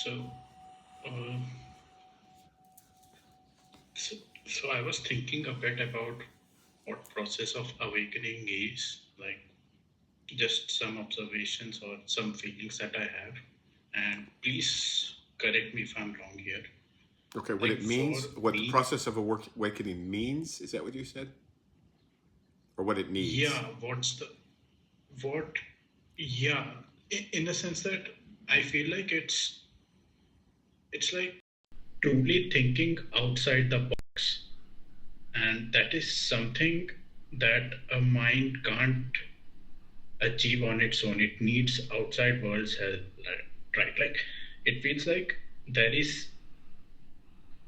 So, uh, so, so I was thinking a bit about what process of awakening is, like just some observations or some feelings that I have, and please correct me if I'm wrong here. Okay, what Like it for means, what the me, process of awakening means, is that what you said? Or what it needs? yeah, what? Yeah, in the sense that I feel like it's like truly thinking outside the box, and that is something that a mind can't achieve on its own. It needs outside world's help, right? Like it feels like there is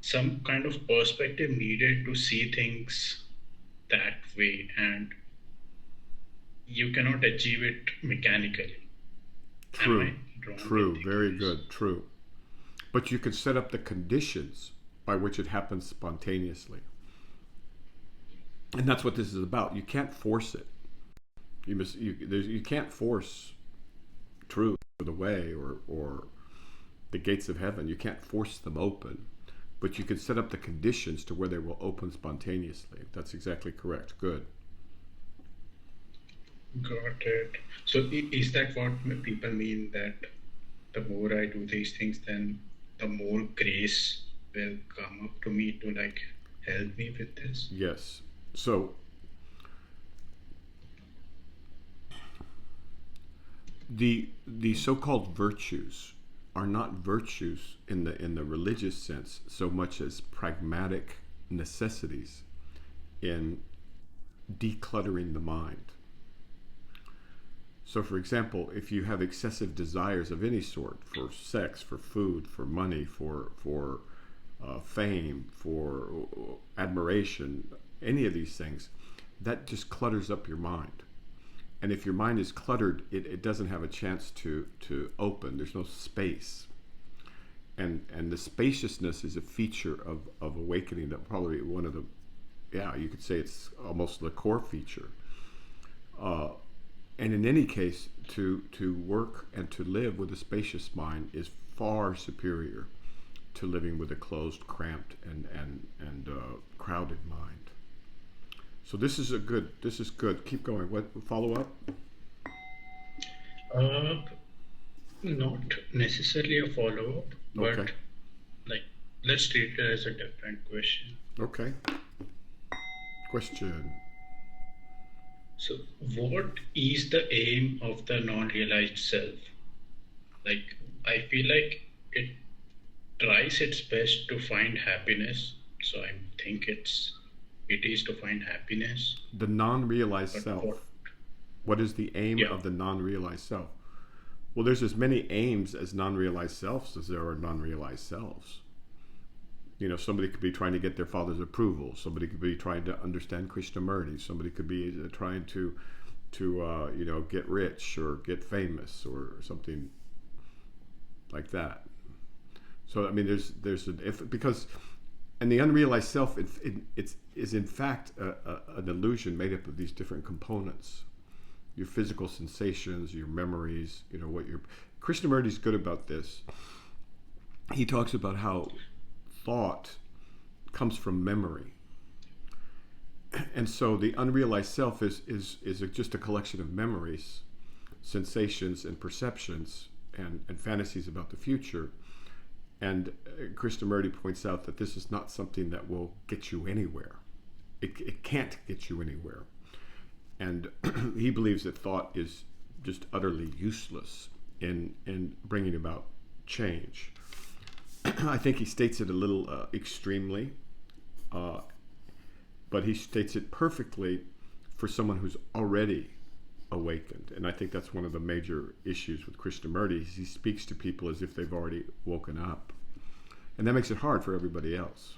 some kind of perspective needed to see things that way, and you cannot achieve it mechanically. Am I True, wrong in true, thinking very this? good, true. But you can set up the conditions by which it happens spontaneously. And that's what this is about. You can't force it. You can't force truth or the way or the gates of heaven. You can't force them open. But you can set up the conditions to where they will open spontaneously. That's exactly correct. Good. Got it. So is that what people mean, that the more I do these things, then the more grace will come up to me to like help me with this? Yes. So the so-called virtues are not virtues in the religious sense so much as pragmatic necessities in decluttering the mind. So, for example, if you have excessive desires of any sort for sex, for food, for money, for fame, for admiration, any of these things, that just clutters up your mind. And if your mind is cluttered, it doesn't have a chance to open. There's no space. And the spaciousness is a feature of awakening, that probably one of the, yeah, you could say it's almost the core feature. Uh, and in any case, to work and to live with a spacious mind is far superior to living with a closed, cramped, and crowded mind. So this is a good. This is good. Keep going. What follow up? Uh, Not necessarily a follow up, Okay. but like let's treat it as a different question. Okay. Question. So, what is the aim of the non realized self? Like, I feel like it tries its best to find happiness. So, I think it is to find happiness. The non-realized But what? self. What is the aim Yeah, of the non-realized self? Well, there's as many aims as non-realized selves as there are non-realized selves. Somebody could be trying to get their father's approval. Somebody could be trying to understand Krishnamurti. Somebody could be trying to get rich or get famous or something like that. So I mean, there's an if because, and the unrealized self it is in fact an illusion made up of these different components. Your physical sensations, your memories. What your Krishnamurti is good about this. He talks about how thought comes from memory, and so the unrealized self is just a collection of memories, sensations, and perceptions, and fantasies about the future. And Krishnamurti points out that this is not something that will get you anywhere. It can't get you anywhere. And he believes that thought is just utterly useless in bringing about change. I think he states it a little extremely, uh, but he states it perfectly for someone who's already awakened. And I think that's one of the major issues with Krishnamurti. He speaks to people as if they've already woken up. And that makes it hard for everybody else.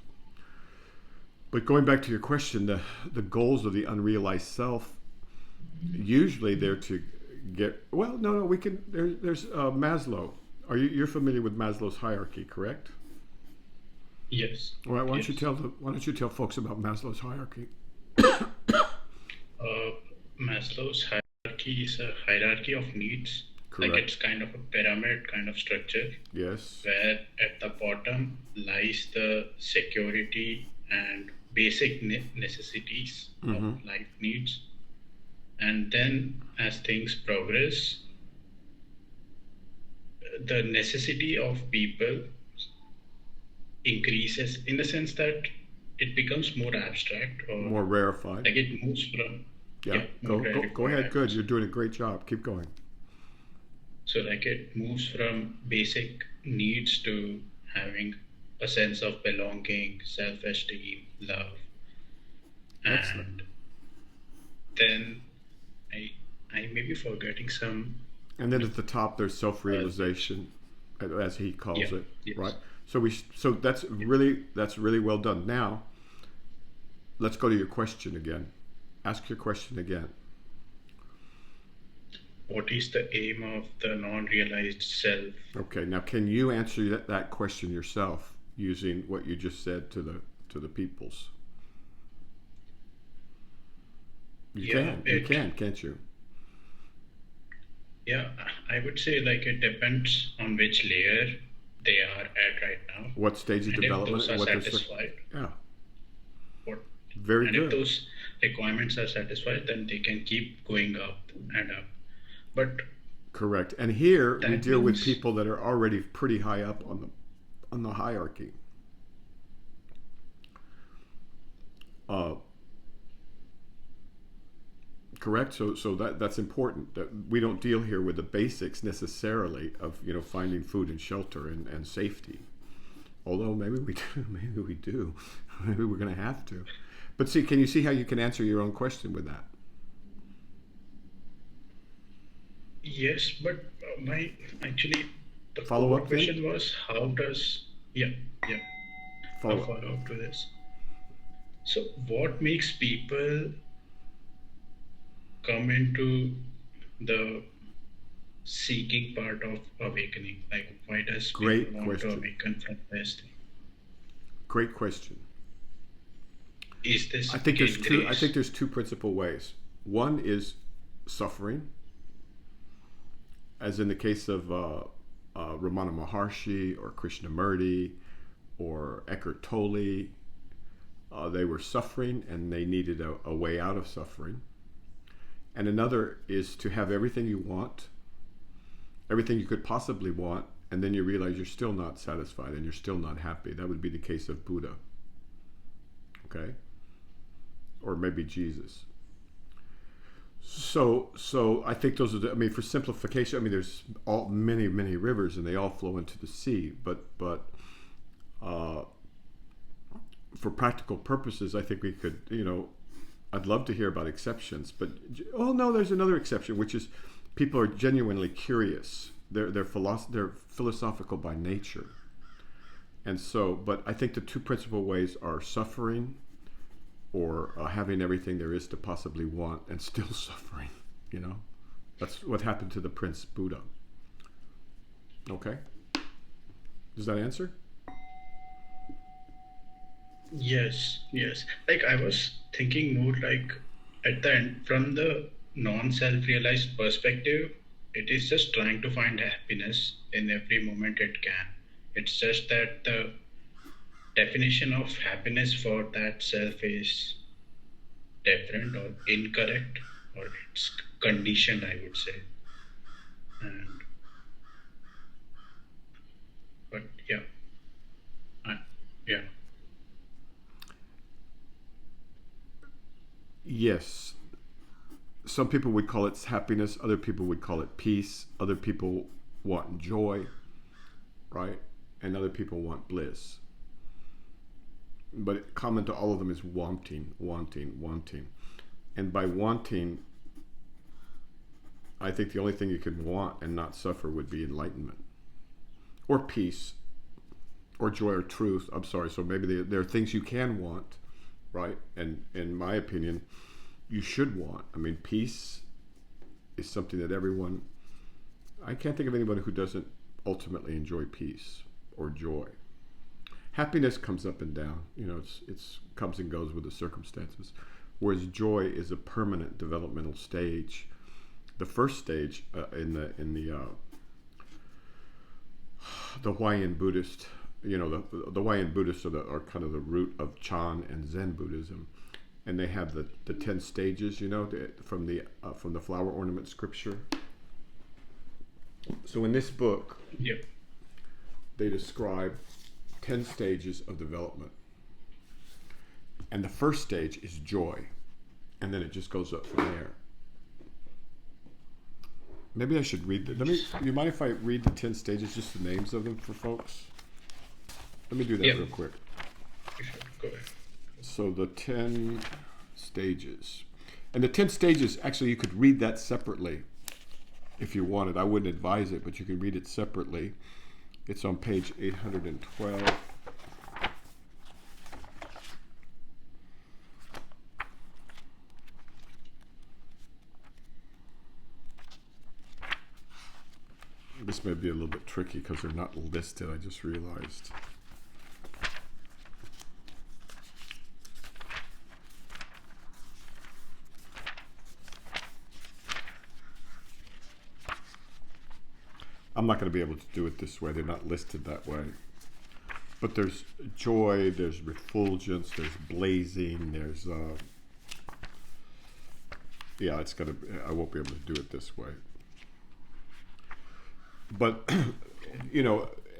But going back to your question, the goals of the unrealized self, usually they're to get, well, no, we can, there's Maslow. You're familiar with Maslow's hierarchy, correct? yes, All right, yes. why don't you tell folks about Maslow's hierarchy? Uh, Maslow's hierarchy is a hierarchy of needs. Like Correct. it's kind of a pyramid kind of structure Yes. where at the bottom lies the security and basic necessities of Mm-hmm. life needs. And then as things progress, the necessity of people increases in the sense that it becomes more abstract, or More rarefied. like it moves from, Yeah. yeah, more Go rarefied, ahead. I would Good. say. You're doing a great job. Keep going. So like it moves from basic needs to having a sense of belonging, self-esteem, love, Excellent. and then I I may be forgetting some And then at the top, there's things. self-realization, as he Yeah, calls it, right? yes, So yeah. that's really well done. Now let's go to your question again. Ask your question again. What is the aim of the non-realized self? Okay. Now, can you answer that question yourself using what you just said to the peoples? Yeah, You can, can't you? yeah, I would say like it depends on which layer they are at right now, What stage of and if development those and are what satisfied, yeah, what, very and if good. those requirements are satisfied, then they can keep going up and up. But Correct. And here we that deal with means, people that are already pretty high up on the hierarchy. Uh, Correct. So that's important. That we don't deal here with the basics necessarily of finding food and shelter and safety. Although maybe we do. Maybe we do. Maybe we're going to have to. But see, can you see how you can answer your own question with that? yes, but my actually the Follow core up then. question was how does, yeah, yeah, a Follow up. follow up to this. So what makes people come into the seeking part of awakening? Like, why does people Great want to question. awaken from this thing? Great question. Is this I think there's gain two. I think grace? there's two principal ways. One is suffering, as in the case of Ramana Maharshi or Krishnamurti or Eckhart Tolle. They were suffering and they needed a way out of suffering. And another is to have everything you want, everything you could possibly want, and then you realize you're still not satisfied and you're still not happy. That would be the case of Buddha, okay? Or maybe Jesus. So I think those are the, I mean, for simplification, I mean, there's many rivers and they all flow into the sea, but uh, for practical purposes, I think we could, I'd love to hear about exceptions, but oh no, there's another exception, which is people are genuinely curious. They're philosophical by nature, and so. But I think the two principal ways are suffering, or having everything there is to possibly want and still suffering. You know, that's what happened to the Prince Buddha. Okay, does that answer? Yes, yes. Like I was thinking more like at the end, from the non-self-realized perspective, it is just trying to find happiness in every moment it can. It's just that the definition of happiness for that self is different or incorrect, or it's conditioned, I would say. And but yeah, I, yeah, Yes, some people would call it happiness, other people would call it peace, other people want joy, right? And other people want bliss. But common to all of them is wanting, wanting, wanting. And by wanting, I think the only thing you can want and not suffer would be enlightenment or peace or joy or truth. I'm sorry. So maybe there are things you can want, right? And in my opinion, you should want. I mean, peace is something that everyone, I can't think of anybody who doesn't ultimately enjoy peace or joy. Happiness comes up and down. It's comes and goes with the circumstances. Whereas joy is a permanent developmental stage The first stage the Hawaiian Buddhist, the Hawaiian Buddhists are kind of the root of Chan and Zen Buddhism, and they have the 10 stages, from the flower ornament scripture. So in this book, Yep. they describe 10 stages of development, and the first stage is joy, and then it just goes up from there. Maybe I should read do you mind if I read the 10 stages, just the names of them for folks? Let me do that real quick. You should go ahead. So the 10 stages. And the 10 stages, actually, you could read that separately if you wanted. I wouldn't advise it, but you can read it separately. It's on page 812. This may be a little bit tricky because they're not listed, I just realized. I'm not going to be able to do it this way. They're not listed that way. But there's joy, there's refulgence, there's blazing, there's I won't be able to do it this way. But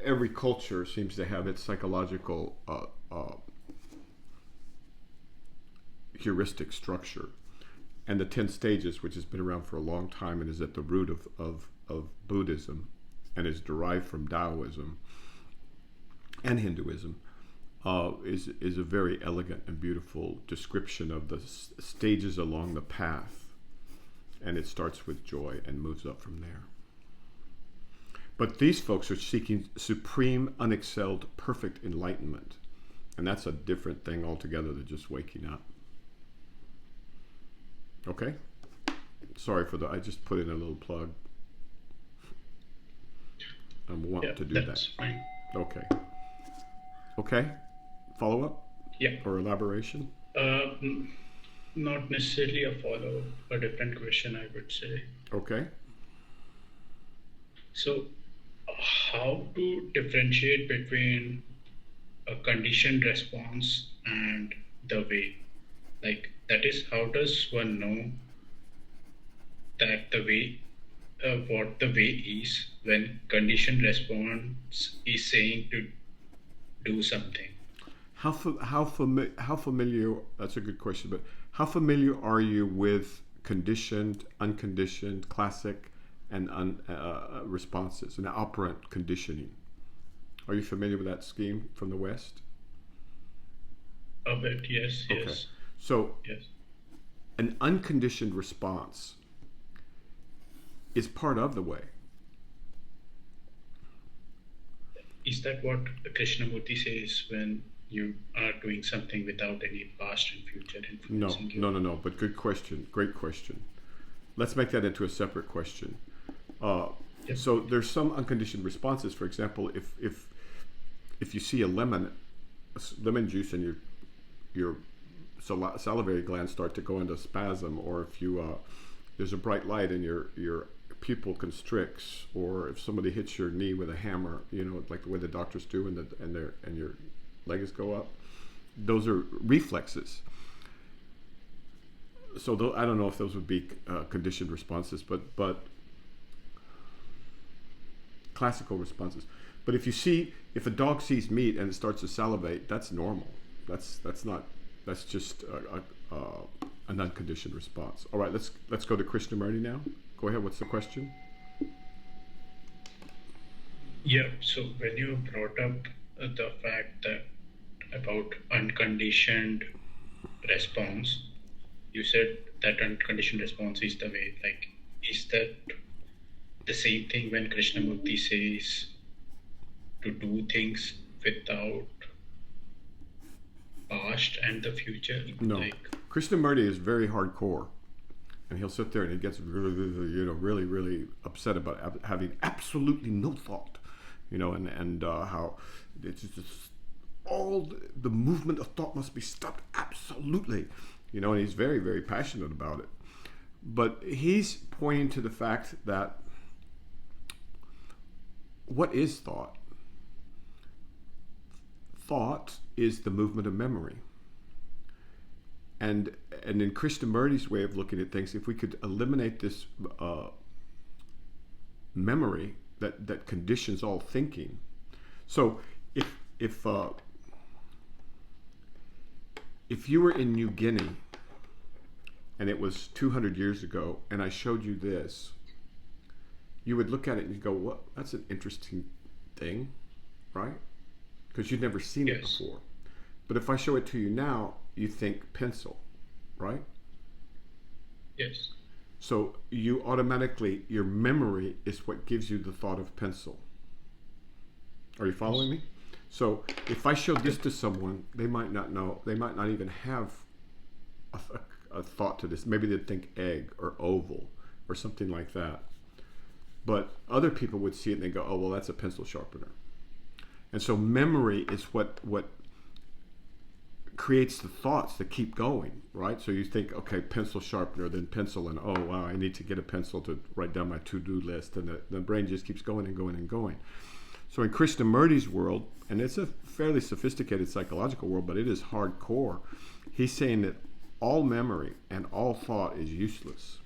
every culture seems to have its psychological heuristic structure. And the 10 stages, which has been around for a long time and is at the root of Buddhism and is derived from Taoism and Hinduism, is a very elegant and beautiful description of the stages along the path. And it starts with joy and moves up from there. But these folks are seeking supreme, unexcelled, perfect enlightenment. And that's a different thing altogether than just waking up. Okay? Sorry for I just put in a little plug. I want to do that. That's fine. Okay. Okay? Follow up? Yeah. Or elaboration? Not necessarily a follow, a different question, I would say. Okay. So, how to differentiate between a conditioned response and the way? Like, that is, how does one know that the way, what the way is when conditioned response is saying to do something? How familiar, that's a good question, but how familiar are you with conditioned, unconditioned, classic, and responses, and operant conditioning? Are you familiar with that scheme from the West? A bit, yes, Okay. yes. So, Yes. an unconditioned response is part of the way. Is that what Krishnamurti says when you are doing something without any past and future influencing you? No. But good question. Great question. Let's make that into a separate question. Yep. So there's some unconditioned responses. For example, if you see a lemon juice and your salivary glands start to go into spasm, or if you there's a bright light and your pupil constricts, or if somebody hits your knee with a hammer, like the way the doctors do, and your legs go up, those are reflexes. So I don't know if those would be conditioned responses, but classical responses. But if a dog sees meat and it starts to salivate, that's normal. That's just an unconditioned response. All right, let's go to Krishnamurti now. Go ahead. What's the question? Yeah, so when you brought up the fact that about unconditioned response, you said that unconditioned response is the way. Like, is that the same thing when Krishnamurti says to do things without past and the future? No. Like, Krishnamurti is very hardcore. And he'll sit there and he gets really, really upset about having absolutely no thought, and how it's just all the movement of thought must be stopped absolutely, and he's very, very passionate about it. But he's pointing to the fact that what is thought? Thought is the movement of memory. And in Krishnamurti's way of looking at things, if we could eliminate this memory that conditions all thinking. So if you were in New Guinea and it was 200 years ago and I showed you this, you would look at it and you go, "What? That's an interesting thing," right? Because you've never seen it Yes. before. But if I show it to you now, you think pencil, right? Yes. So you automatically, your memory is what gives you the thought of pencil. Are you following Yes. me? So if I showed this Yep. to someone, they might not know, they might not even have a thought to this. Maybe they'd think egg or oval or something like that. But other people would see it and they go, "Oh, well, that's a pencil sharpener." And so memory is what creates the thoughts that keep going, right? So you think, okay, pencil sharpener, then pencil, and oh, wow, I need to get a pencil to write down my to-do list. And the brain just keeps going and going and going. So in Krishnamurti's world, and it's a fairly sophisticated psychological world, but it is hardcore, he's saying that all memory and all thought is useless.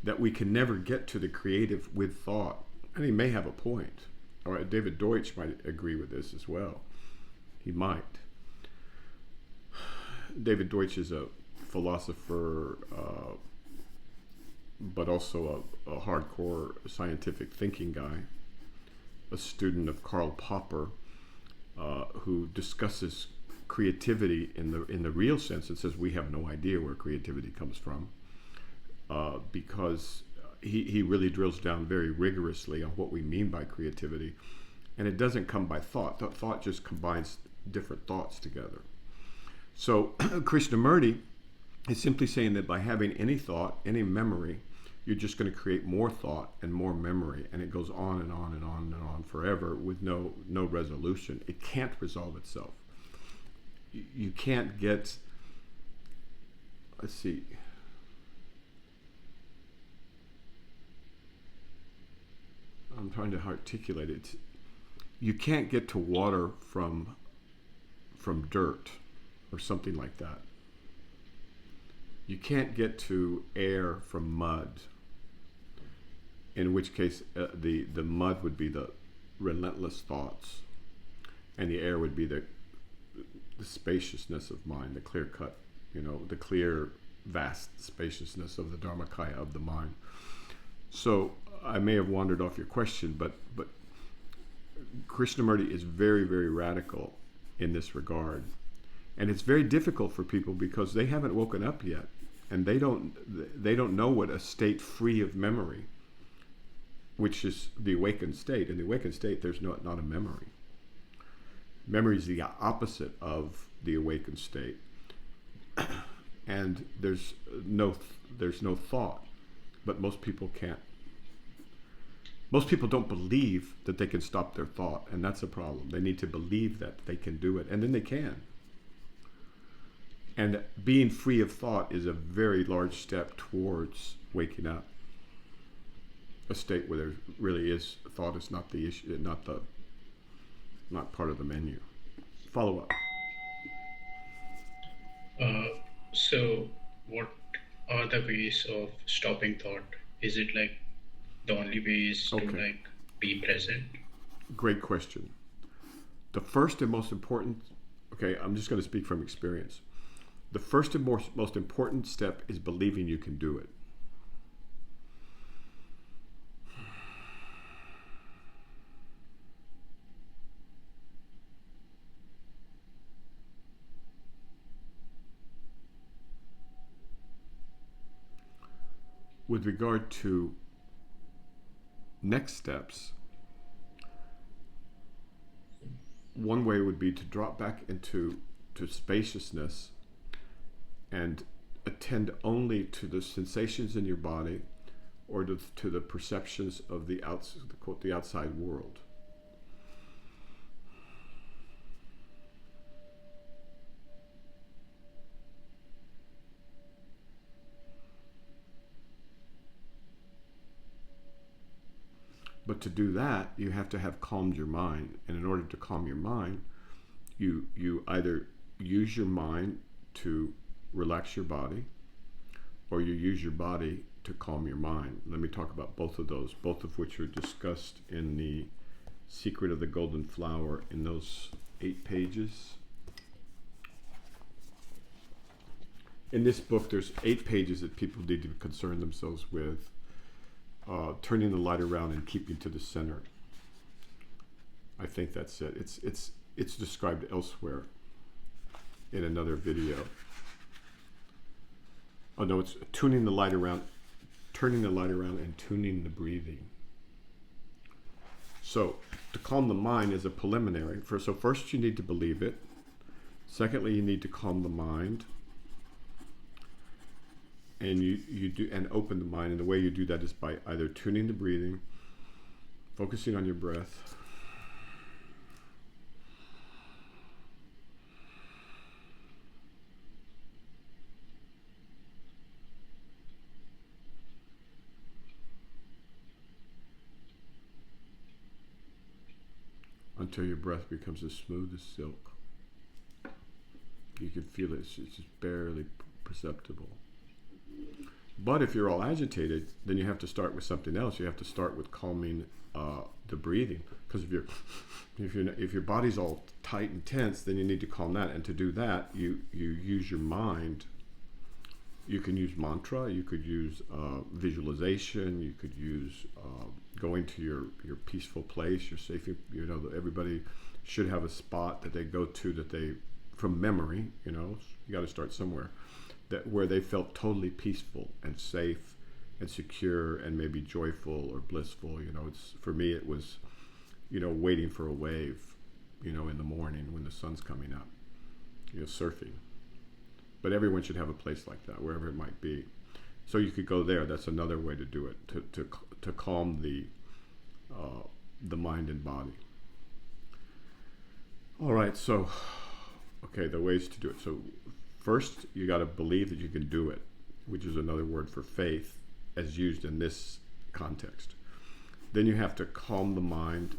That we can never get to the creative with thought. And he may have a point. All right, David Deutsch might agree with this as well. He might. David Deutsch is a philosopher, but also a hardcore scientific thinking guy, a student of Karl Popper, who discusses creativity in the real sense and says we have no idea where creativity comes from, because he really drills down very rigorously on what we mean by creativity, and it doesn't come by thought. Thought just combines different thoughts together. So Krishnamurti is simply saying that by having any thought, any memory, you're just going to create more thought and more memory, and it goes on and on and on and on forever with no resolution. It can't resolve itself. You can't get, let's see, I'm trying to articulate it. You can't get to water from dirt or something like that. You can't get to air from mud, in which case the mud would be the relentless thoughts, and the air would be the spaciousness of mind, the clear cut, the clear, vast spaciousness of the dharmakaya of the mind. So I may have wandered off your question, but Krishnamurti is very, very radical in this regard. And it's very difficult for people because they haven't woken up yet, and they don't know what a state free of memory, which is the awakened state. In the awakened state, there's not a memory. Memory is the opposite of the awakened state, and there's no thought. But most people can't. Most people don't believe that they can stop their thought, and that's a problem. They need to believe that they can do it, and then they can. And being free of thought is a very large step towards waking up. A state where there really is thought is not the issue, not part of the menu. Follow up. Uh, so, what are the ways of stopping thought? Is it like the only way is to Okay, like be present? great question. The first and most important, okay, I'm just going to speak from experience. The first and most important step is believing you can do it. With regard to next steps, one way would be to drop back into spaciousness and attend only to the sensations in your body or to the perceptions of the outside world. But to do that, you have to have calmed your mind. And in order to calm your mind, you either use your mind to relax your body, or you use your body to calm your mind. Let me talk about both of those, both of which are discussed in the Secret of the Golden Flower in those 8 pages. In this book, there's 8 pages that people need to concern themselves with. Turning the light around and keeping to the center. I think that's it. It's described elsewhere in another video. Oh no, it's tuning the light around, turning the light around, and tuning the breathing. So to calm the mind is a preliminary. So first you need to believe it. Secondly, you need to calm the mind. And you do, and open the mind. And the way you do that is by either tuning the breathing, focusing on your breath, until your breath becomes as smooth as silk. You can feel it, it's just barely perceptible. But if you're all agitated, then you have to start with something else. You have to start with calming the breathing, because if your body's all tight and tense, then you need to calm that. And to do that, you use your mind. You can use mantra. You could use visualization. You could use going to your peaceful place. Your safe. Everybody should have a spot that they go to that they, from memory. You got to start somewhere. Where they felt totally peaceful and safe and secure and maybe joyful or blissful. For me it was, waiting for a wave, in the morning when the sun's coming up, surfing. But everyone should have a place like that, wherever it might be. So you could go there. That's another way to do it, to calm the mind and body. All right, so, okay, the ways to do it. So first, you got to believe that you can do it, which is another word for faith as used in this context. Then you have to calm the mind,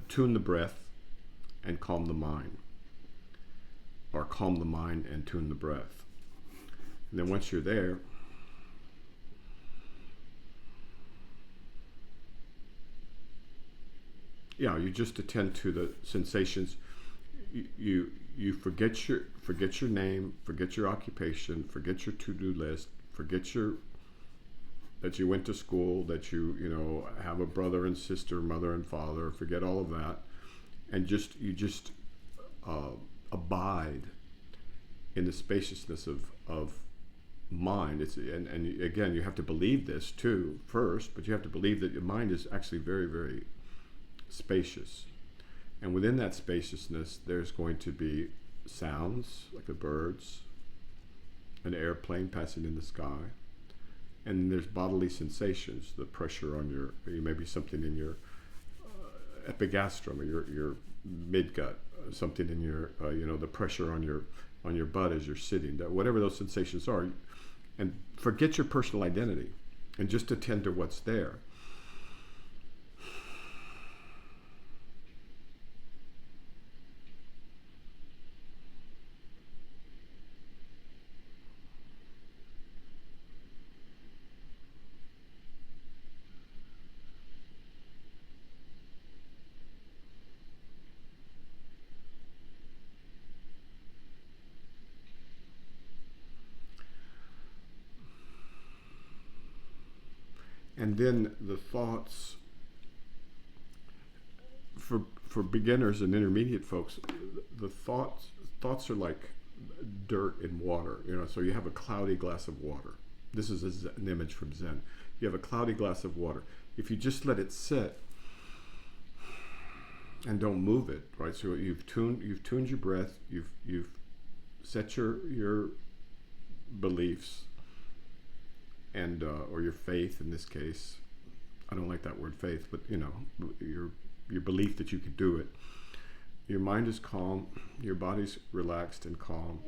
tune the breath, and calm the mind. Or calm the mind and tune the breath. And then once you're there, you just attend to the sensations. You forget your name, forget your occupation, forget your to-do list, forget that you went to school, that you have a brother and sister, mother and father. Forget all of that, and you just abide in the spaciousness of mind. And again, you have to believe this too first, but you have to believe that your mind is actually very, very spacious. And within that spaciousness, there's going to be sounds like the birds, an airplane passing in the sky, and there's bodily sensations, the pressure on maybe something in your epigastrum or your midgut, something in your, the pressure on your butt as you're sitting, whatever those sensations are, and forget your personal identity and just attend to what's there. And then the thoughts, for beginners and intermediate folks, the thoughts are like dirt in water. So you have a cloudy glass of water. This is an image from Zen. You have a cloudy glass of water. If you just let it sit and don't move it, right? So you've tuned your breath. You've set your beliefs. And or your faith in this case. I don't like that word faith, but your belief that you could do it. Your mind is calm, your body's relaxed and calm.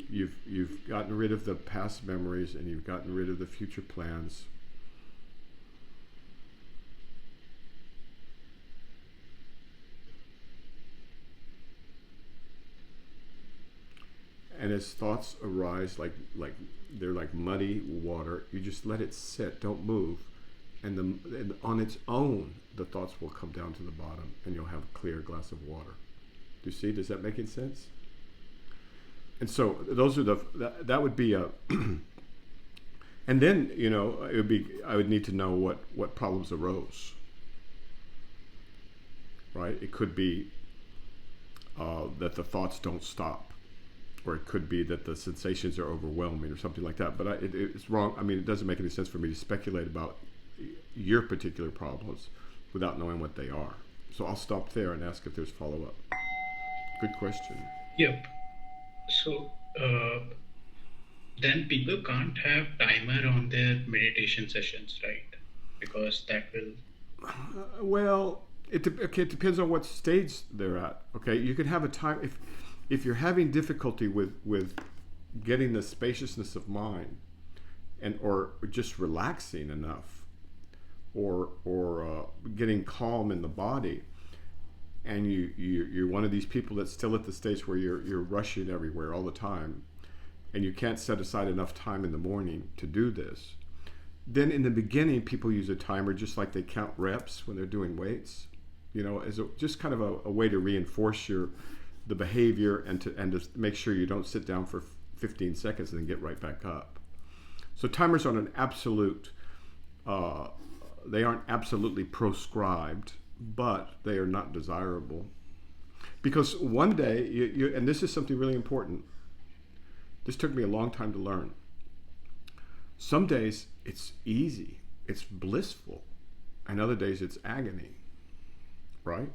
You've gotten rid of the past memories and you've gotten rid of the future plans. And as thoughts arise, like they're like muddy water, you just let it sit. Don't move, and on its own, the thoughts will come down to the bottom, and you'll have a clear glass of water. Do you see? Does that make any sense? And so those are that would be a. And then it would be. I would need to know what problems arose. Right? It could be that the thoughts don't stop, or it could be that the sensations are overwhelming, or something like that. But it's wrong. I mean, it doesn't make any sense for me to speculate about your particular problems without knowing what they are. So I'll stop there and ask if there's follow-up. Good question. Yep. So then people can't have timer on their meditation sessions, right? Because that will. Well, it depends on what stage they're at. Okay, you could have a time if you're having difficulty with getting the spaciousness of mind, or just relaxing enough, or getting calm in the body, and you're one of these people that's still at the stage where you're rushing everywhere all the time, and you can't set aside enough time in the morning to do this. Then in the beginning, people use a timer just like they count reps when they're doing weights, as just kind of a way to reinforce the behavior and to make sure you don't sit down for 15 seconds and then get right back up. So timers aren't an absolute, they aren't absolutely proscribed, but they are not desirable. Because one day, and this is something really important, this took me a long time to learn. Some days it's easy, it's blissful, and other days it's agony, right?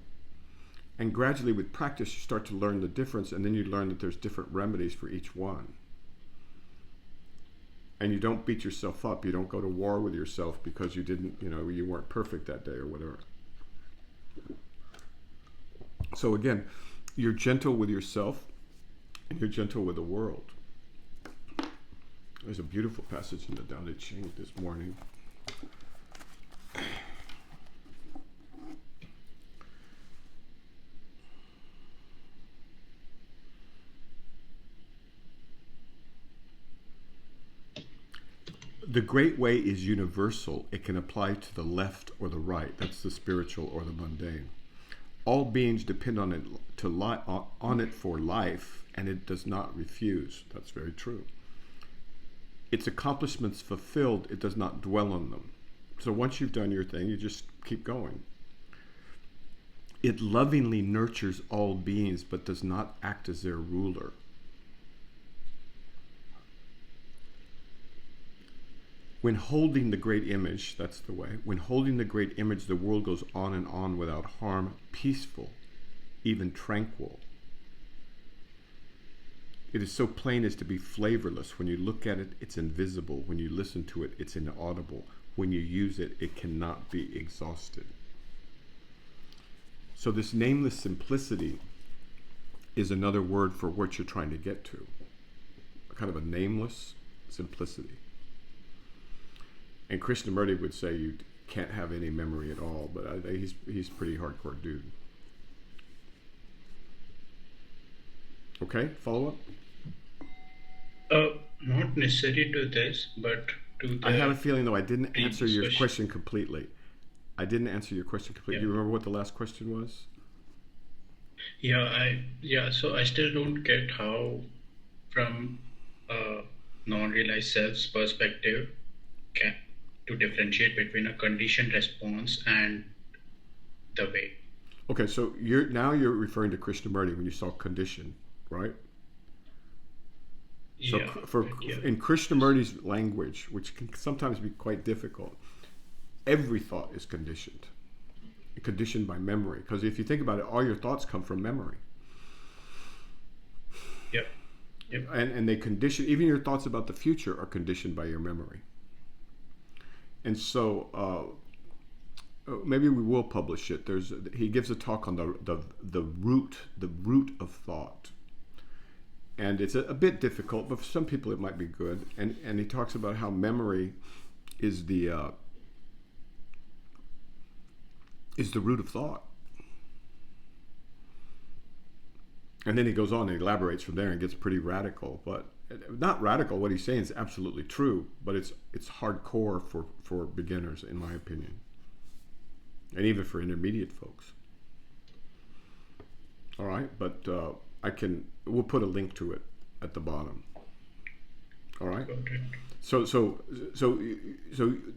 And gradually with practice, you start to learn the difference, and then you learn that there's different remedies for each one. And you don't beat yourself up. You don't go to war with yourself because you didn't, you weren't perfect that day or whatever. So again, you're gentle with yourself and you're gentle with the world. There's a beautiful passage in the Tao Te Ching this morning. The great way is universal. It can apply to the left or the right. That's the spiritual or the mundane. All beings depend on it for life, and it does not refuse. That's very true. Its accomplishments fulfilled, it does not dwell on them. So once you've done your thing, you just keep going. It lovingly nurtures all beings, but does not act as their ruler. When holding the great image, that's the way, when holding the great image, the world goes on and on without harm, peaceful, even tranquil. It is so plain as to be flavorless. When you look at it, it's invisible. When you listen to it, it's inaudible. When you use it, it cannot be exhausted. So this nameless simplicity is another word for what you're trying to get to. A kind of a nameless simplicity. And Krishnamurti would say you can't have any memory at all, but he's a pretty hardcore dude. Okay, follow up? Not necessary to this, but to the... I have a feeling, though, I didn't answer your question completely. I didn't answer your question completely. Yeah. Do you remember what the last question was? So I still don't get how, from a non-realized self's perspective, to differentiate between a conditioned response and the way. Okay, so you're referring to Krishnamurti when you saw condition, right? So in Krishnamurti's language, which can sometimes be quite difficult, every thought is conditioned by memory. Because if you think about it, all your thoughts come from memory. Yep. And they condition, even your thoughts about the future are conditioned by your memory. And so maybe we will publish it. He gives a talk on the root of thought. And it's a bit difficult, but for some people it might be good. And he talks about how memory is the root of thought. And then he goes on and elaborates from there and gets pretty radical. But not radical. What he's saying is absolutely true, but it's hardcore for beginners, in my opinion, and even for intermediate folks. All right, but we'll put a link to it at the bottom. All right. Okay. So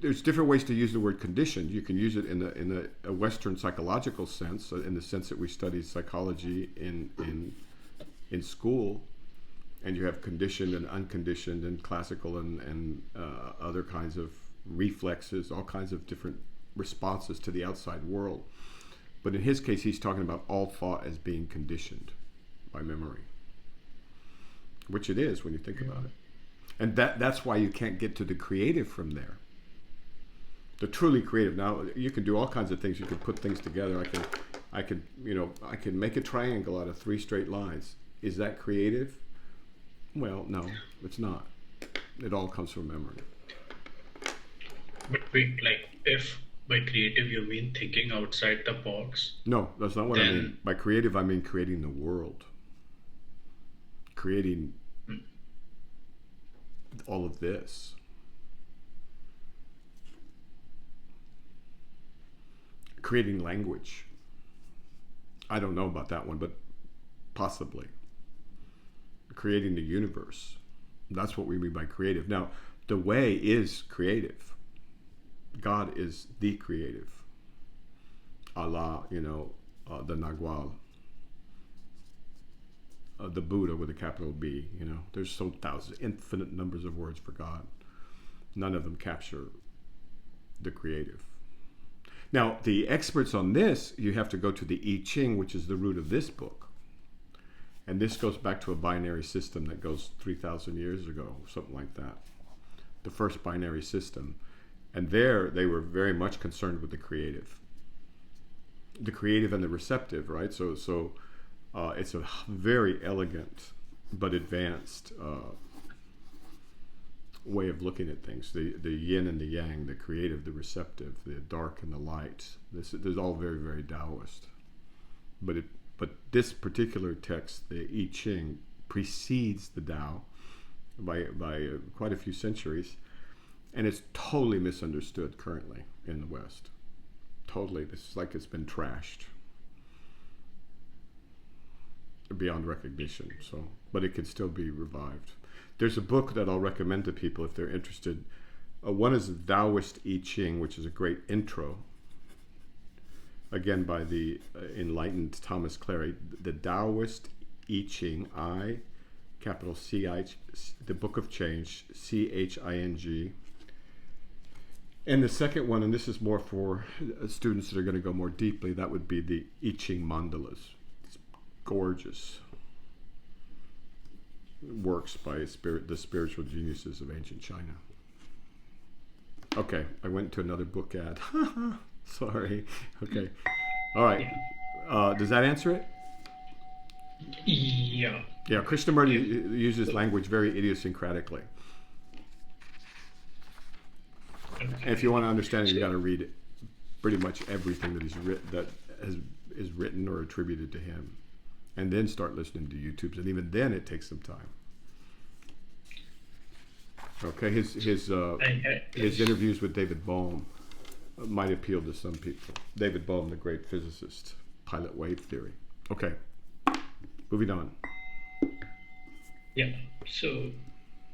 there's different ways to use the word conditioned. You can use it in a Western psychological sense, in the sense that we study psychology in school, and you have conditioned and unconditioned and classical and other kinds of reflexes, all kinds of different responses to the outside world. But in his case, he's talking about all thought as being conditioned by memory, which it is when you think about it. And that's why you can't get to the creative from there. The truly creative. Now, you can do all kinds of things. You can put things together. I can make a triangle out of 3 straight lines. Is that creative? Well, no, it's not. It all comes from memory. But wait, like if by creative you mean thinking outside the box, No, that's not what I then mean. By creative, I mean creating the world. Creating all of this. Creating language. I don't know about that one, but possibly. Creating the universe. That's what we mean by creative. Now, the way is creative. God is the creative. Allah, the Nagual, the Buddha with a capital B. There's so thousands, infinite numbers of words for God. None of them capture the creative. Now, the experts on this, you have to go to the I Ching, which is the root of this book. And this goes back to a binary system that goes 3,000 years ago, something like that. The first binary system. And there, they were very much concerned with the creative and the receptive, right? So it's a very elegant but advanced way of looking at things. The yin and the yang, the creative, the receptive, the dark and the light. This is all very, very Taoist. But this particular text, the I Ching, precedes the Tao by quite a few centuries, and it's totally misunderstood currently in the West. Totally, it's like it's been trashed beyond recognition. But it can still be revived. There's a book that I'll recommend to people if they're interested. One is Taoist I Ching, which is a great intro. Again, by the enlightened Thomas Clary. The Taoist I Ching, capital C-I, the Book of Change, C-H-I-N-G. And the second one, and this is more for students that are going to go more deeply, that would be the I Ching mandalas. It's gorgeous works by the spiritual geniuses of ancient China. Okay, I went to another book ad. Sorry. Okay. All right. Does that answer it? yeah. Yeah, Krishnamurti uses language very idiosyncratically. And if you want to understand it, you got to read it. Pretty much everything that he's written is written or attributed to him, and then start listening to YouTubes. And even then, it takes some time. Okay, his interviews with David Bohm might appeal to some people. David Bohm, the great physicist, pilot wave theory. Okay, moving on. Yeah. So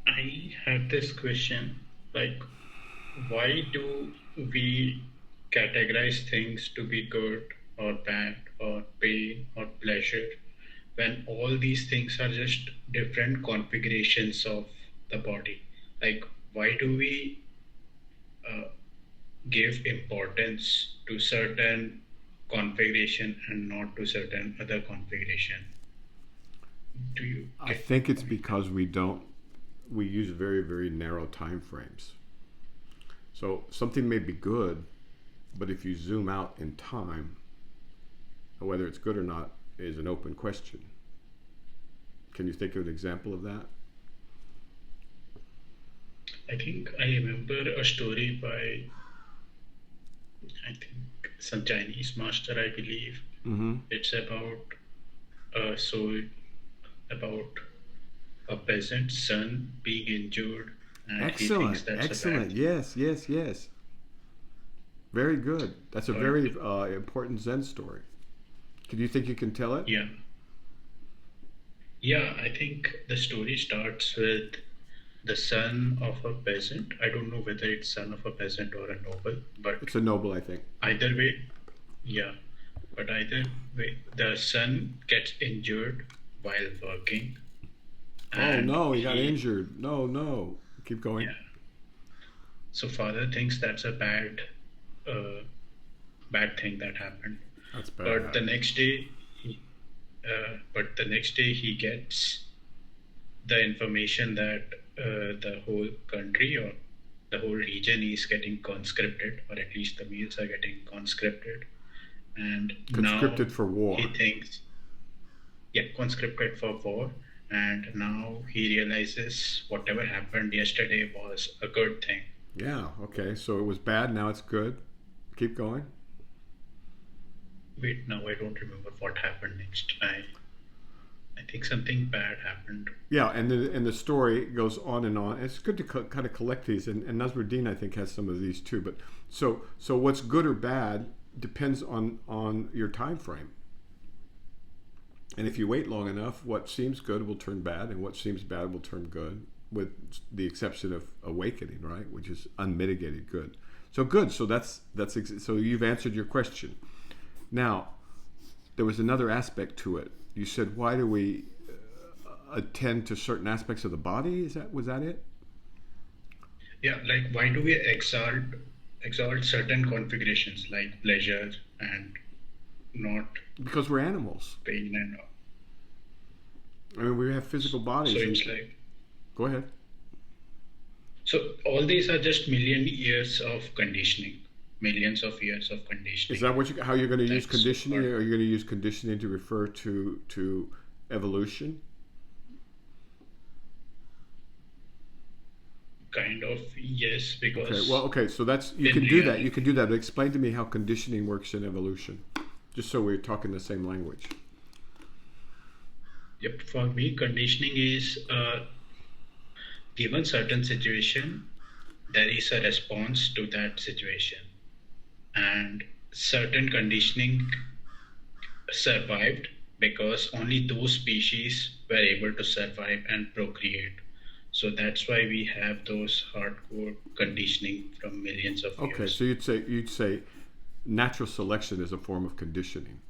I had this question, like, why do we categorize things to be good or bad or pain or pleasure when all these things are just different configurations of the body? Like, why do we give importance to certain configuration and not to certain other configuration? Do you? I think it's because we use very, very narrow time frames. So something may be good, but if you zoom out in time, whether it's good or not is an open question. Can you think of an example of that? I think I remember a story by, I think, some Chinese master, I believe. Mm-hmm. It's about, so about a peasant's son being injured, and he thinks Excellent, that's a bad excellent. thing. Yes, yes, yes. Very good. That's a But very important Zen story. Do you think you can tell it? yeah, yeah, I think the story starts with the son of a peasant. I don't know whether it's son of a peasant or a noble, but It's a noble, I think. either way, yeah. But either way, the son gets injured while working, Oh and no, he got he, injured. No, no. Keep going. yeah. So father thinks that's a uh, bad thing that happened. That's But bad. the next day, but the next day he gets the information that the whole country or the whole region is getting conscripted, or at least the males are getting conscripted, and now Conscripted for he war. thinks, yeah, conscripted for war, and now he realizes whatever happened yesterday was a good thing. Yeah, okay. So it was bad, now it's good. Keep going. Wait, now I don't remember what happened next. I think something bad happened. Yeah, and the story goes on and on. It's good to kind of collect these, and Nasruddin I think has some of these too. But so what's good or bad depends on your time frame. And if you wait long enough, what seems good will turn bad, and what seems bad will turn good, with the exception of awakening, right, which is unmitigated good. So good. So so you've answered your question. Now, there was another aspect to it. You said, why do we attend to certain aspects of the body? Was that it? Yeah, like why do we exalt certain configurations like pleasure and not Because we're animals. pain and all? I mean, we have physical So bodies, and it's like, go ahead. so all these are just million years of conditioning, millions of years of Is conditioning. that how you're going to use That's conditioning? what Are you going to use conditioning to refer to evolution? kind of, yes, Okay. Well, because okay. So that's you in can do that. You reality, can do that. But explain to me how conditioning works in evolution, just so we're talking the same language. yep, for me, conditioning is given certain situation, there is a response to that situation, and certain conditioning survived because only those species were able to survive and procreate. So that's why we have those hardcore conditioning from millions of Okay. So years. you'd say natural selection is a form of conditioning.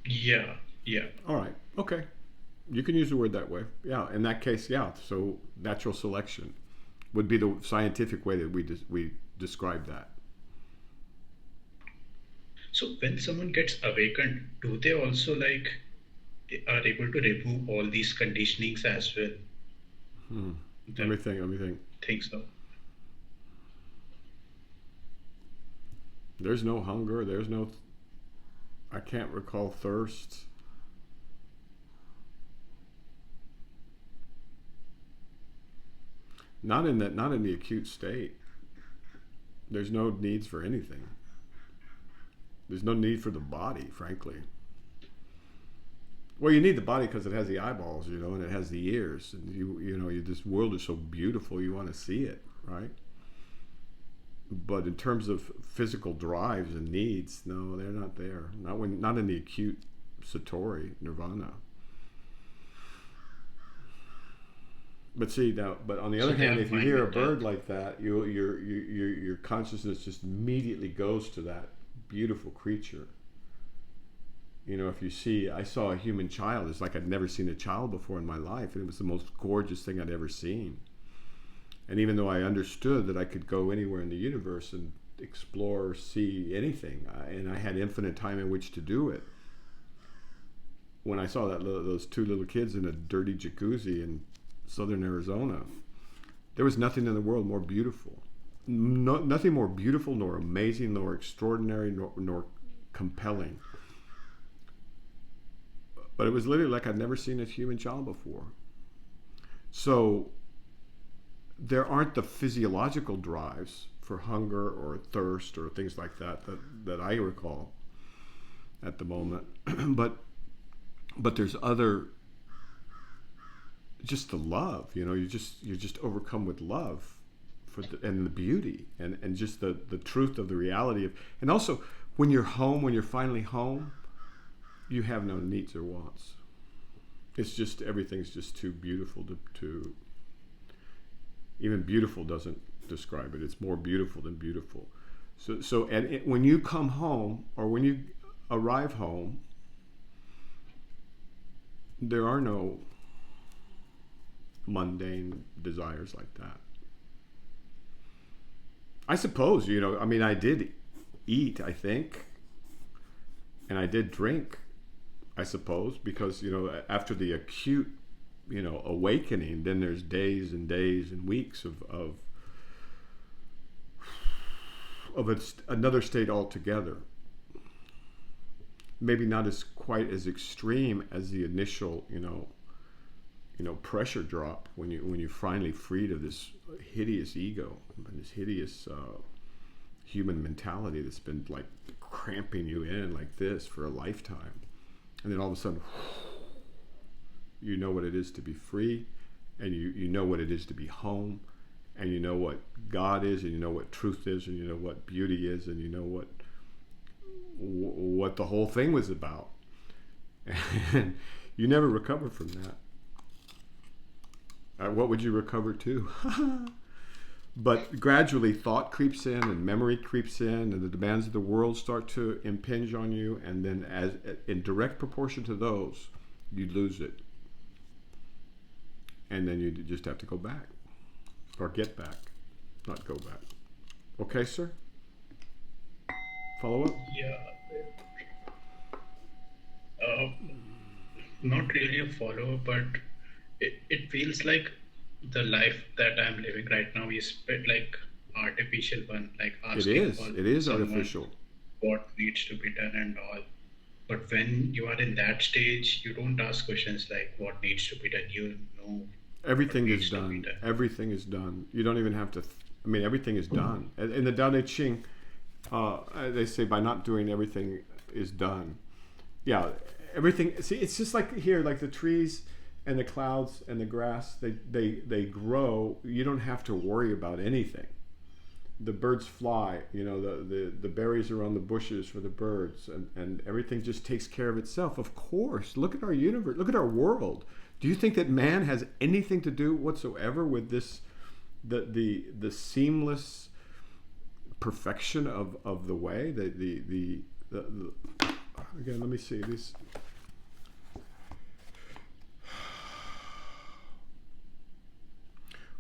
Yeah, yeah. All right. Okay. You can use the word that way. Yeah. In that case, yeah. So natural selection would be the scientific way that we describe that. So when someone gets awakened, do they also like are able to remove all these conditionings as well? Hmm. Let The me think. Let me think. things so. There's no hunger. There's no. I can't recall thirst. Not in that. Not in the acute state. There's no needs for anything. There's no need for the body, frankly. Well, you need the body because it has the eyeballs, and it has the ears, and this world is so beautiful. You want to see it, right? But in terms of physical drives and needs, no, they're not there. Not in the acute satori nirvana. But see now, but on the So other they hand, are if you fine hear a with that. bird like that, your consciousness just immediately goes to that beautiful creature. If you see, I saw a human child. It's like I'd never seen a child before in my life, and it was the most gorgeous thing I'd ever seen. And even though I understood that I could go anywhere in the universe and explore or see anything, and I had infinite time in which to do it, when I saw those two little kids in a dirty jacuzzi in southern Arizona, there was nothing in the world more beautiful. Nothing more beautiful, nor amazing, nor extraordinary, nor compelling. But it was literally like I'd never seen a human child before. So there aren't the physiological drives for hunger or thirst or things like that I recall at the moment. but But there's other, just the love, you're just overcome with love and the beauty and just the truth of the reality of, and also when you're home, when you're finally home, you have no needs or wants. It's just, everything's just too beautiful to even beautiful doesn't describe it. It's more beautiful than beautiful. So when you come home, or when you arrive home, there are no mundane desires like that. I suppose, I did eat, I think, and I did drink, I suppose, because, after the acute, awakening, then there's days and days and weeks of another state altogether. Maybe not as quite as extreme as the initial, pressure drop when you finally freed of this hideous ego and this hideous human mentality that's been like cramping you in like this for a lifetime, and then all of a sudden, you know what it is to be free, and you know what it is to be home, and you know what God is, and you know what truth is, and you know what beauty is, and you know what the whole thing was about. And you never recover from that. What would you recover to? But gradually thought creeps in and memory creeps in, and the demands of the world start to impinge on you, and then as in direct proportion to those, you lose it. And then you just have to go back, or get back, not go back. Okay, sir? Follow up? Yeah. Uh, Not really a follow, but it feels like the life that I'm living right now is a bit like artificial one, like It asking is. all It is someone artificial. what needs to be done and all. But when you are in that stage, you don't ask questions like what needs to be done. You know what Everything is needs to be done. done. Everything is done. You don't even have to. Everything is done. In the Tao Te Ching, they say by not doing everything is done. Yeah, everything. See, it's just like here, like the trees and the clouds and the grass. They grow. You don't have to worry about anything. The birds fly. The berries are on the bushes for the birds, and everything just takes care of itself. Of course. Look at our universe. Look at our world. Do you think that man has anything to do whatsoever with this, the seamless perfection of the way, the again, let me see this.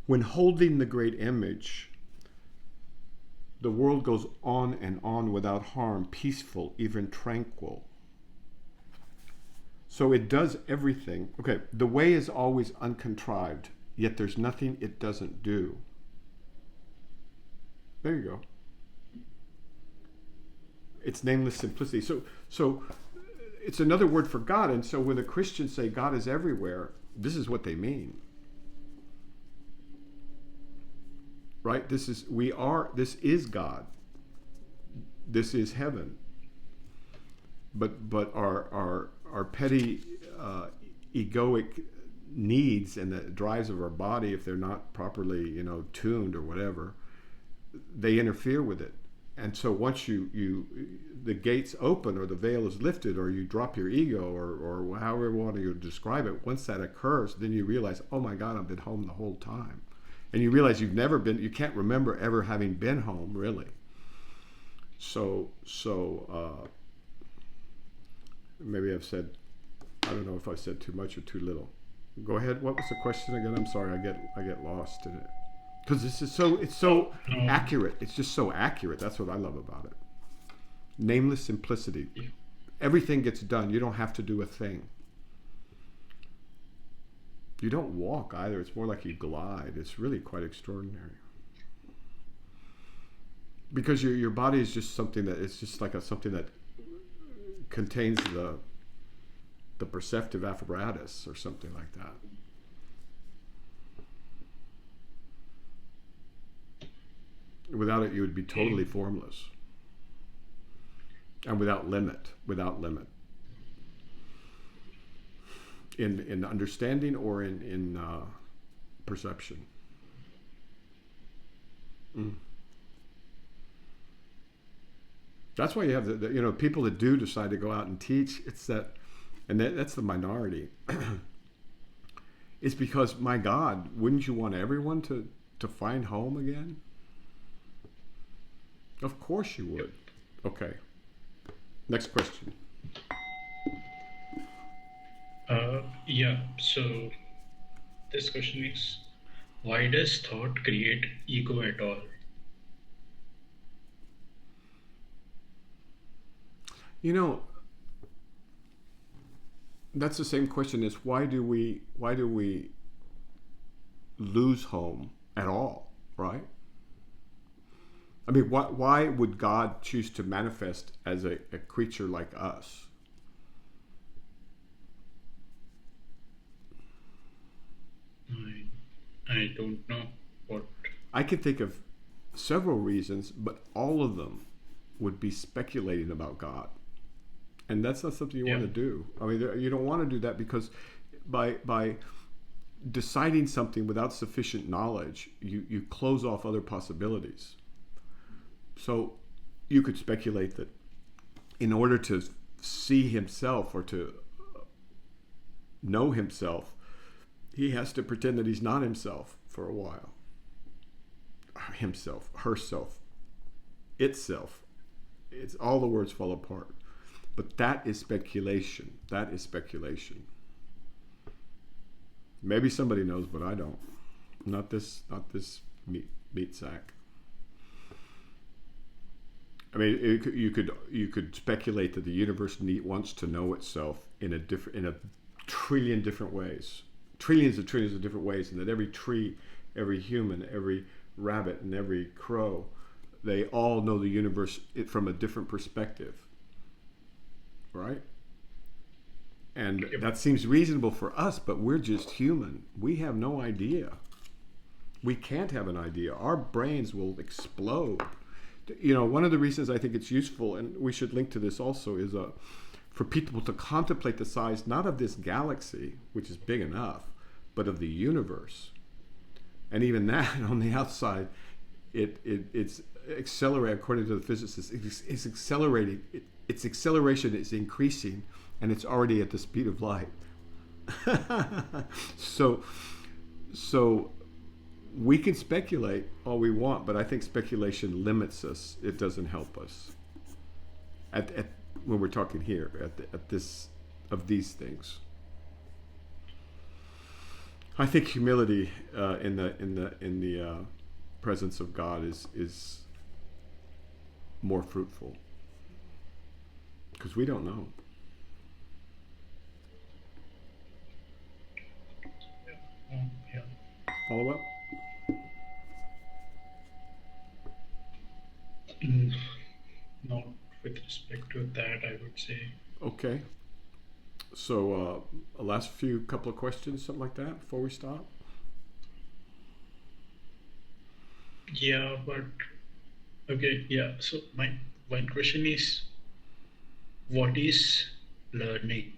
When holding the great image, the world goes on and on without harm, peaceful, even tranquil. So it does everything. Okay, the way is always uncontrived, yet there's nothing it doesn't do. There you go. It's nameless simplicity. So it's another word for God. And so when the Christians say God is everywhere, this is what they mean. Right? This is God. This is heaven. But our petty egoic needs and the drives of our body, if they're not properly tuned or whatever, they interfere with it. And so once the gates open, or the veil is lifted, or you drop your ego, or however you want to describe it, once that occurs, then you realize, oh my God, I've been home the whole time. And you realize you can't remember ever having been home, really. So maybe I don't know if I said too much or too little. Go ahead. What was the question again? I'm sorry, I get lost in it. Because it's so accurate. It's just so accurate. That's what I love about it. Nameless simplicity. Yeah. Everything gets done. You don't have to do a thing. You don't walk either. It's more like you glide. It's really quite extraordinary. Because your body is just something that it's just like something that contains the perceptive apparatus or something like that. Without it, you would be totally formless. And without limit. in understanding or in perception. Mm. That's why you have the people that do decide to go out and teach. It's that, and that's the minority. It's because, my God, wouldn't you want everyone to find home again? Of course you would. Okay. Next question. Yeah. So this question is, why does thought create ego at all? You know, that's the same question as why do we lose home at all, right? I mean, why would God choose to manifest as a creature like us? I don't know what. I can think of several reasons, but all of them would be speculating about God. And that's not something you Yeah. want to do. I mean, you don't want to do that, because by deciding something without sufficient knowledge, you close off other possibilities. So you could speculate that in order to see himself or to know himself, he has to pretend that he's not himself for a while. Himself, herself, itself. It's all the words fall apart. But that is speculation. That is speculation. Maybe somebody knows, but I don't. Not this meat sack. I mean, you could speculate that the universe wants to know itself in a trillion different ways, trillions of different ways, and that every tree, every human, every rabbit, and every crow, they all know the universe from a different perspective, right? And Yep. that seems reasonable for us, but we're just human. We have no idea. We can't have an idea. Our brains will explode. One of the reasons I think it's useful, and we should link to this also, is for people to contemplate the size, not of this galaxy, which is big enough, but of the universe. And even that, on the outside, it's accelerating, according to the physicists, it's accelerating. Its acceleration is increasing, and it's already at the speed of light. so we can speculate all we want, but I think speculation limits us. It doesn't help us. When we're talking here at this of these things, I think humility in the presence of God is more fruitful, because we don't know. Yeah. Follow up? Mm, Not with respect to that, I would say. Okay. So, last few couple of questions, something like that, before we stop. Yeah, but okay. Yeah. So my one question is, what is learning?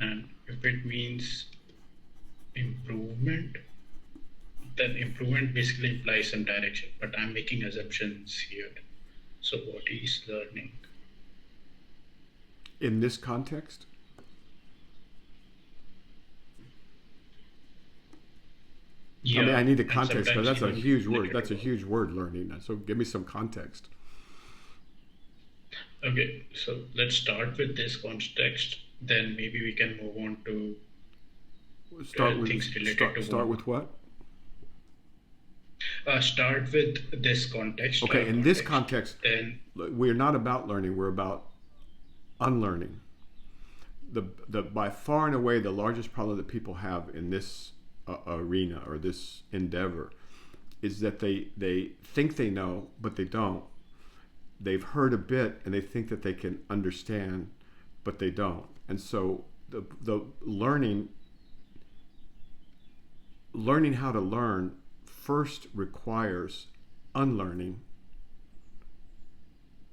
And if it means improvement, then improvement basically implies some direction. But I'm making assumptions here. So what is learning? In this context, I mean, Yeah, I need the and context, because sometimes that's a even huge word. related That's to a huge word, learning. So give me some context. okay, so let's start with this context. Then maybe we can move on to things related to Start one. with what? Start with this context, Okay, our in this context. context, Then we're not about learning. We're about unlearning. The by far and away the largest problem that people have in this arena or this endeavor is that they think they know, but they don't. They've heard a bit and they think that they can understand, but they don't. And so the learning how to learn first requires unlearning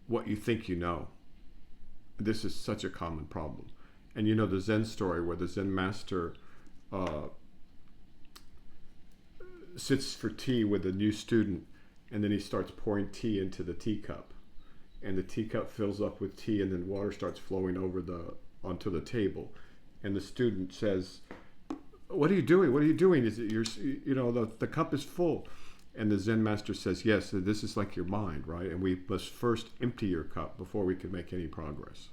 what you think you know. This is such a common problem. And you know the Zen story where the Zen master uh, sits for tea with a new student, and then he starts pouring tea into the teacup, and the teacup fills up with tea, and then water starts flowing over onto the table, and the student says, "What are you doing? What are you doing? Is it the cup is full?" And the Zen master says, "Yes, this is like your mind, right? And we must first empty your cup before we can make any progress."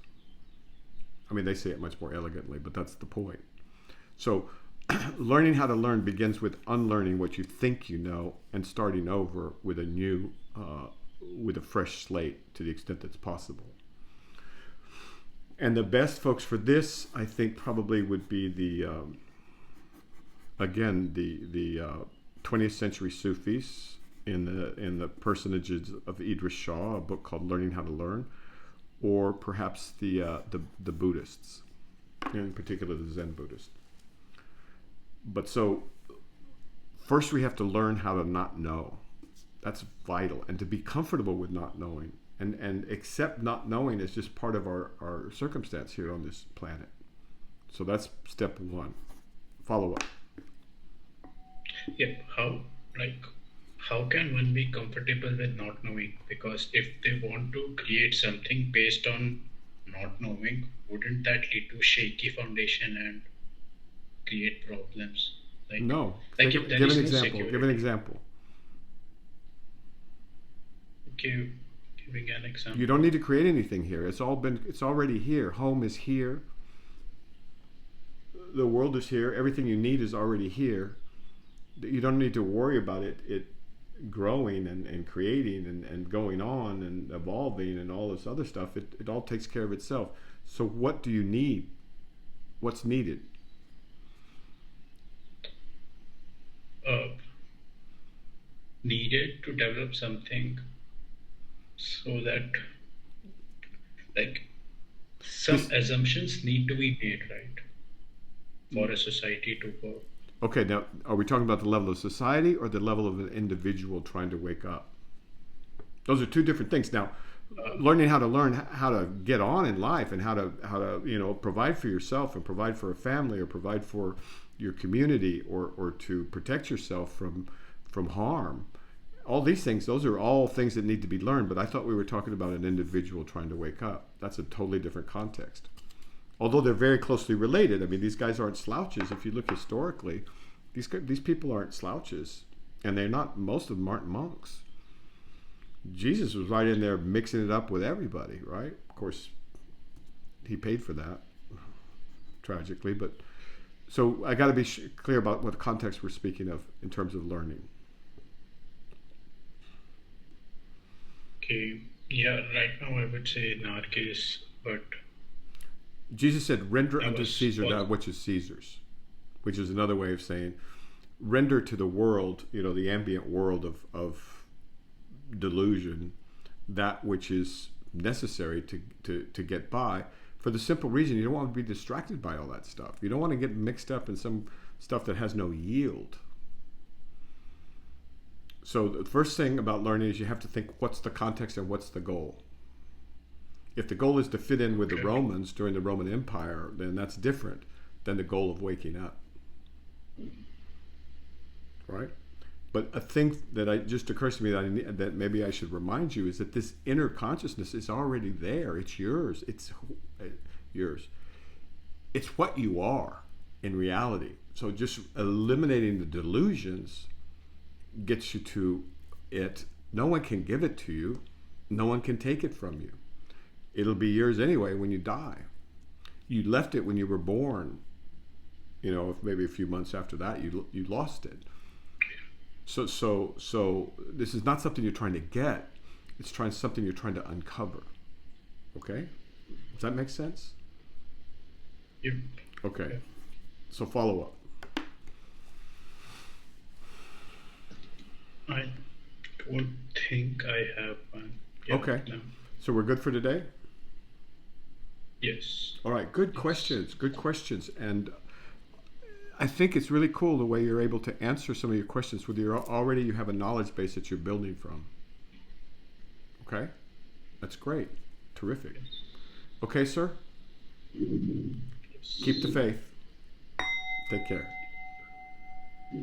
I mean, they say it much more elegantly, but that's the point. So learning how to learn begins with unlearning what you think you know and starting over with with a fresh slate to the extent that's possible. And the best folks for this, I think, probably would be the 20th century Sufis in the personages of Idris Shah, a book called Learning How to Learn, or perhaps the Buddhists, in particular the Zen Buddhists. But so first we have to learn how to not know. That's vital, and to be comfortable with not knowing, and accept not knowing as just part of our circumstance here on this planet. So that's step one. Follow up. Yeah, how can one be comfortable with not knowing? Because if they want to create something based on not knowing, wouldn't that lead to shaky foundation and create problems? No. Like if there Give is an no example. Give an security. example. Giving an You example. don't need to create anything here. It's already here. Home is here. The world is here. Everything you need is already here. You don't need to worry about it growing and creating and going on and evolving and all this other stuff. It all takes care of itself. So what do you need? What's needed? Uh, Needed to develop something so that, like, some This, assumptions need to be made, right, for a society to work. okay, now are we talking about the level of society or the level of an individual trying to wake up? Those are two different things. Now, learning how to learn how to get on in life and how to provide for yourself and provide for a family or provide for your community or to protect yourself from harm. All these things, those are all things that need to be learned, but I thought we were talking about an individual trying to wake up. That's a totally different context. Although they're very closely related. I mean, these guys aren't slouches. If you look historically, these people aren't slouches, and most of them aren't monks. Jesus was right in there mixing it up with everybody, right? Of course, he paid for that, tragically. But so I got to be clear about what context we're speaking of in terms of learning. Okay, yeah, right now I would say in our case, but Jesus said, "Render I unto was Caesar also that which is Caesar's," which is another way of saying, render to the world, the ambient world of delusion, that which is necessary to get by, for the simple reason you don't want to be distracted by all that stuff. You don't want to get mixed up in some stuff that has no yield. So the first thing about learning is you have to think, what's the context and what's the goal? If the goal is to fit in with the okay. Romans during the Roman Empire, then that's different than the goal of waking up, right? But a thing that just occurs to me that maybe I should remind you is that this inner consciousness is already there. It's yours. It's yours. It's what you are in reality. So just eliminating the delusions gets you to it. No one can give it to you. No one can take it from you. It'll be yours anyway when you die. You left it when you were born. If maybe a few months after that you lost it. So this is not something you're trying to get. It's something you're trying to uncover. Okay? Does that make sense? Yep. Okay. Yeah. So follow up. I don't think I have one. Yeah, Okay. no. So we're good for today? Yes. All right. Good Yes. questions. Good questions. And I think it's really cool the way you're able to answer some of your questions with you have a knowledge base that you're building from. Okay? That's great. Terrific. Yes. Okay, sir? Keep the faith. Take care.